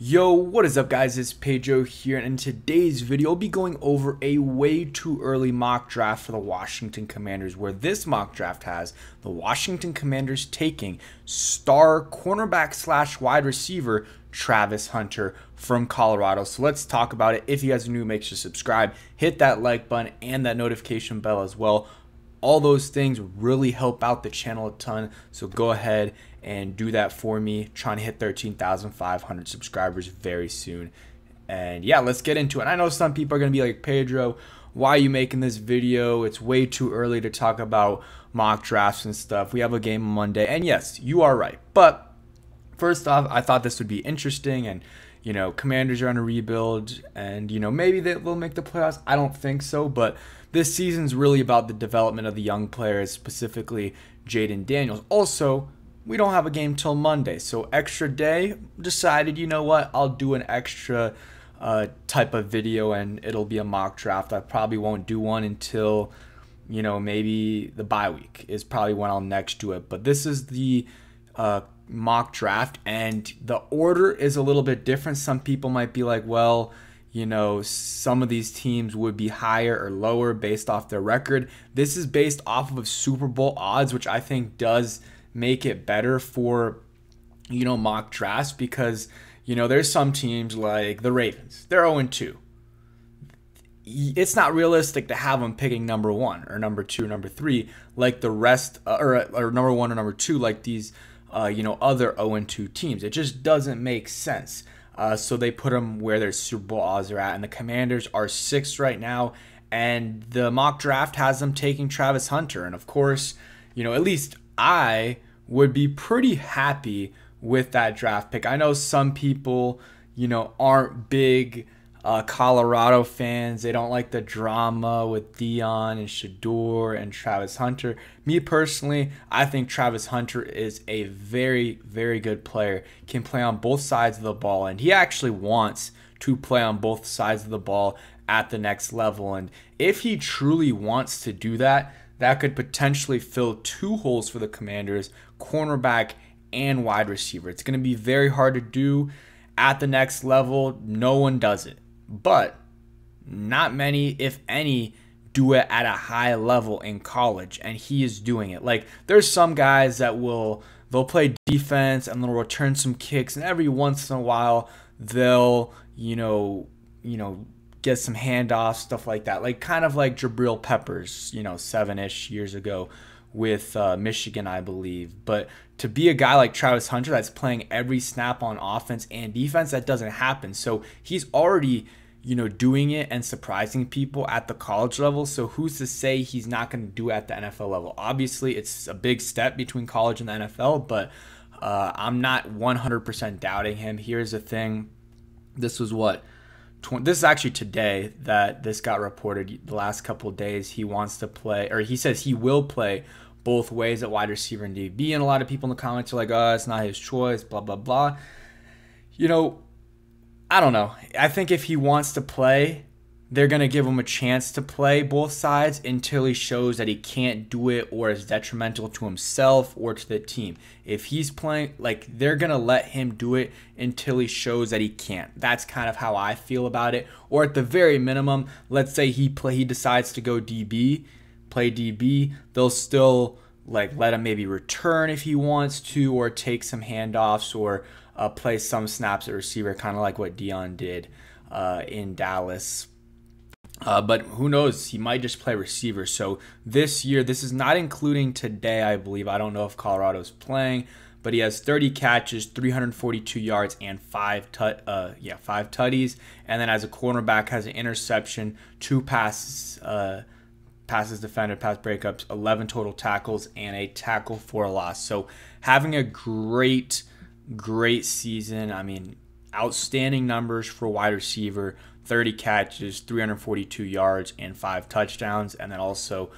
Yo, what is up guys, it's Pedro here, and in today's video I'll be going over a way too early mock draft for the Washington Commanders, where this mock draft has the Washington Commanders taking star cornerback slash wide receiver Travis Hunter from Colorado. So let's talk about it. If you guys are new, make sure to subscribe, hit that like button and that notification bell as well. All those things really help out the channel a ton, so go ahead and do that for me. Trying to hit 13,500 subscribers very soon. And yeah, let's get into it. I know some people are going to be like, Pedro, why are you making this video? It's way too early to talk about mock drafts and stuff. We have a game on Monday. And yes, you are right. But first off, I thought this would be interesting, and you know, Commanders are on a rebuild, and you know, maybe they'll make the playoffs. I don't think so, but this season's really about the development of the young players, specifically Jaden Daniels. Also, we don't have a game till Monday, so extra day, decided, you know what, I'll do an extra type of video, and it'll be a mock draft. I probably won't do one until, you know, maybe the bye week is probably when I'll next do it. But this is the mock draft, and the order is a little bit different. Some people might be like, well, you know, some of these teams would be higher or lower based off their record. This is based off of Super Bowl odds, which I think does make it better for, you know, mock drafts, because, you know, there's some teams like the Ravens, they're 0-2. It's not realistic to have them picking number 1 or number 2 or number 3 like the rest, or number 1 or number 2 like these you know, other 0-2 teams. It just doesn't make sense. So they put them where their Super Bowl odds are at, and the Commanders are 6th right now, and the mock draft has them taking Travis Hunter. And of course, you know, at least I would be pretty happy with that draft pick. I know some people, you know, aren't big Colorado fans. They don't like the drama with Dion and Shador and Travis Hunter. Me personally, I think Travis Hunter is a very, very good player. Can play on both sides of the ball, and he actually wants to play on both sides of the ball at the next level. And if he truly wants to do that, that could potentially fill 2 holes for the Commanders, cornerback and wide receiver. It's going to be very hard to do at the next level. No one does it. But not many, if any, do it at a high level in college, and he is doing it. Like, there's some guys that they'll play defense and they'll return some kicks, and every once in a while they'll, you know, get some handoffs, stuff like that. Like, kind of like Jabril Peppers, you know, 7-ish years ago with Michigan, I believe. But to be a guy like Travis Hunter that's playing every snap on offense and defense, that doesn't happen. So he's already, you know, doing it and surprising people at the college level. So who's to say he's not going to do it at the NFL level? Obviously, it's a big step between college and the NFL, but I'm not 100% doubting him. Here's the thing. This was what? This is actually today that this got reported. The last couple of days, he wants to play, or he says he will play both ways at wide receiver and DB. And a lot of people in the comments are like, oh, it's not his choice, blah, blah, blah. You know, I don't know. I think if he wants to play, they're going to give him a chance to play both sides until he shows that he can't do it or is detrimental to himself or to the team. If he's playing, like, they're going to let him do it until he shows that he can't. That's kind of how I feel about it. Or at the very minimum, let's say he decides to go DB, play DB, they'll still like let him maybe return if he wants to, or take some handoffs, or play some snaps at receiver, kind of like what Dion did in Dallas. But who knows? He might just play receiver. So this year, this is not including today, I believe. I don't know if Colorado's playing, but he has 30 catches, 342 yards, and 5 tutties. And then as a cornerback, has an interception, 2 passes defended, pass breakups, 11 total tackles, and a tackle for a loss. So having a great season. I mean, outstanding numbers for wide receiver. 30 catches, 342 yards, and 5 touchdowns, and then also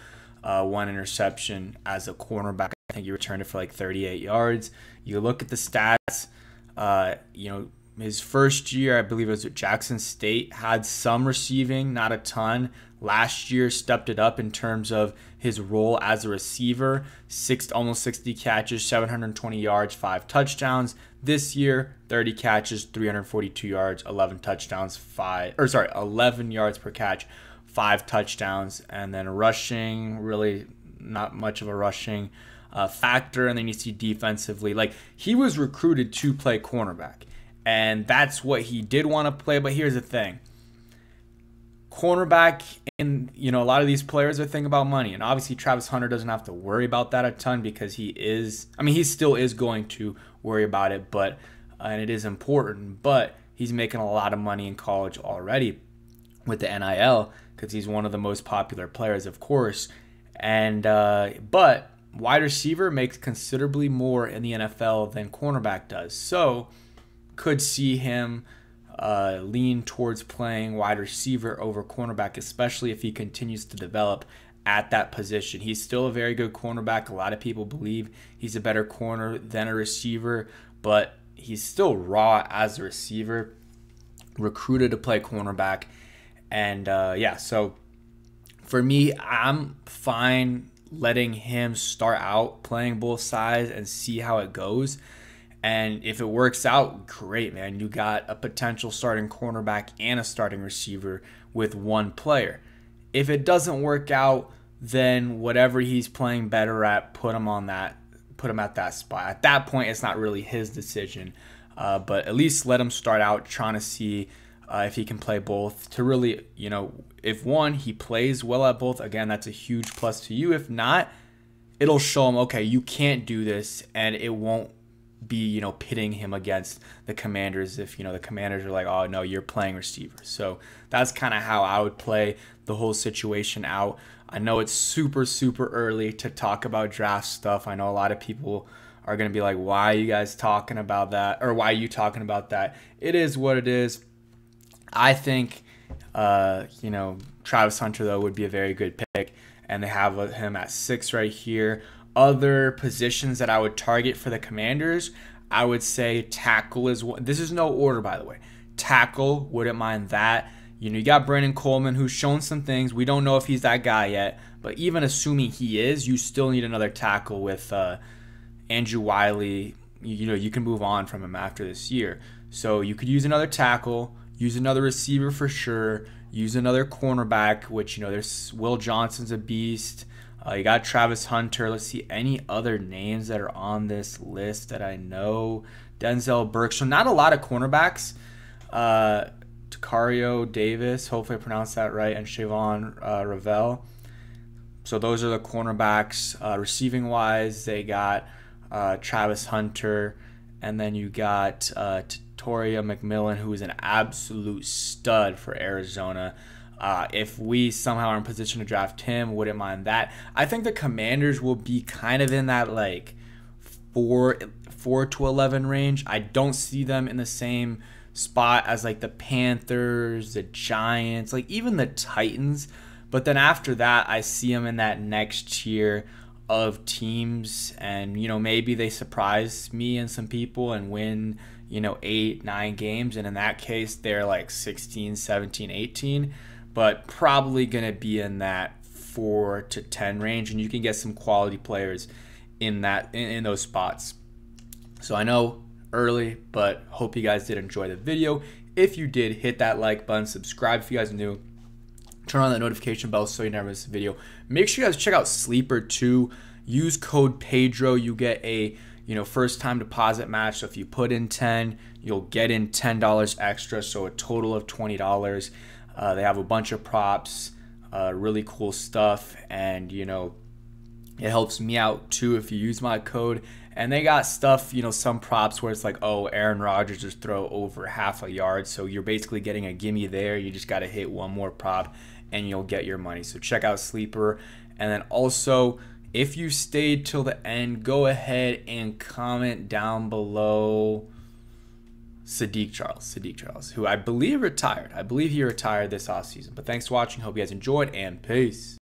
1 interception as a cornerback. I think he returned it for like 38 yards. You look at the stats, you know, his first year, I believe it was at Jackson State, had some receiving, not a ton. Last year stepped it up in terms of his role as a receiver, almost 60 catches, 720 yards, 5 touchdowns. This year, 30 catches, 342 yards, 11 touchdowns, 11 yards per catch, 5 touchdowns, and then rushing, really not much of a rushing factor. And then you see defensively, like, he was recruited to play cornerback, and that's what he did want to play. But here's the thing. Cornerback, and a lot of these players are thinking about money, and obviously Travis Hunter doesn't have to worry about that a ton because he still is going to worry about it, but and it is important, but he's making a lot of money in college already with the NIL because he's one of the most popular players, of course. And but wide receiver makes considerably more in the NFL than cornerback does, so could see him lean towards playing wide receiver over cornerback, especially if he continues to develop at that position. He's still a very good cornerback. A lot of people believe he's a better corner than a receiver, but he's still raw as a receiver, recruited to play cornerback. And so for me, I'm fine letting him start out playing both sides and see how it goes. And if it works out, great, man. You got a potential starting cornerback and a starting receiver with one player. If it doesn't work out, then whatever he's playing better at, put him at that spot. At that point, it's not really his decision. But at least let him start out trying to see if he can play both. To really, if he plays well at both, again, that's a huge plus to you. If not, it'll show him, okay, you can't do this, and it won't be pitting him against the Commanders if the Commanders are like, oh no, you're playing receiver. So that's kind of how I would play the whole situation out. I know it's super early to talk about draft stuff. I know a lot of people are going to be like, why are you guys talking about that, or why are you talking about that? It is what it is. I think Travis Hunter though would be a very good pick, and they have him at 6 right here. Other positions that I would target for the Commanders, I would say tackle is one. This is no order, by the way. Tackle, wouldn't mind that. You got Brandon Coleman, who's shown some things. We don't know if he's that guy yet, but even assuming he is, you still need another tackle with Andrew Wiley. You can move on from him after this year. So you could use another tackle, use another receiver for sure, use another cornerback, which, there's Will Johnson's a beast. You got Travis Hunter. Let's see any other names that are on this list that I know. Denzel Burke. So not a lot of cornerbacks. Tacario Davis, hopefully I pronounced that right, and Shavon Ravel. So those are the cornerbacks. Receiving wise, they got Travis Hunter, and then you got Toria McMillan, who is an absolute stud for Arizona. If we somehow are in position to draft him, wouldn't mind that. I think the Commanders will be kind of in that like 4 to 11 range. I don't see them in the same spot as like the Panthers, the Giants, like even the Titans. But then after that, I see them in that next tier of teams, and maybe they surprise me and some people and win 8, 9 games, and in that case they're like 16, 17, 18. But probably going to be in that 4 to 10 range, and you can get some quality players in those spots. So I know early, but hope you guys did enjoy the video. If you did, hit that like button, subscribe if you guys are new, turn on that notification bell so you never miss a video. Make sure you guys check out Sleeper too. Use code Pedro. You get a first time deposit match. So if you put in 10, you'll get in $10 extra, so a total of $20. They have a bunch of props, really cool stuff, and it helps me out too if you use my code. And they got stuff, some props where it's like, oh, Aaron Rodgers just throw over half a yard, so you're basically getting a gimme there. You just got to hit one more prop and you'll get your money. So check out Sleeper. And then also, if you stayed till the end, go ahead and comment down below Sadiq Charles, who I believe retired. I believe he retired this offseason. But thanks for watching. Hope you guys enjoyed, and peace.